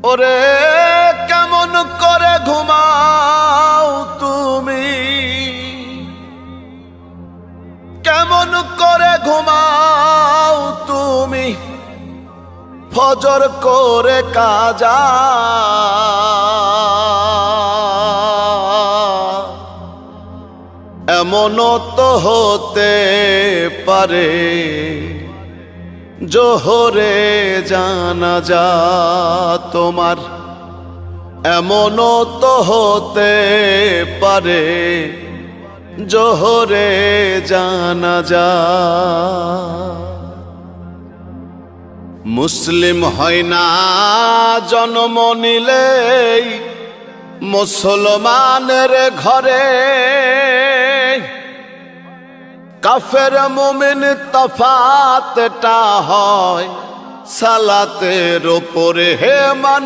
ওরে কেমন করে ঘুমাও তুমি, কেমন করে ঘুমাও তুমি ফজর করে কাজা। এমনও তো হতে পারে জোহরে জানাজা তোমার, এমনও তো হতে পারে জোহরে জানাজা। মুসলিম হয় না জন্ম নিলেই মুসলমানের ঘরে, কাফের মুমিন তফাতটা হয় সালাতের উপরে। হে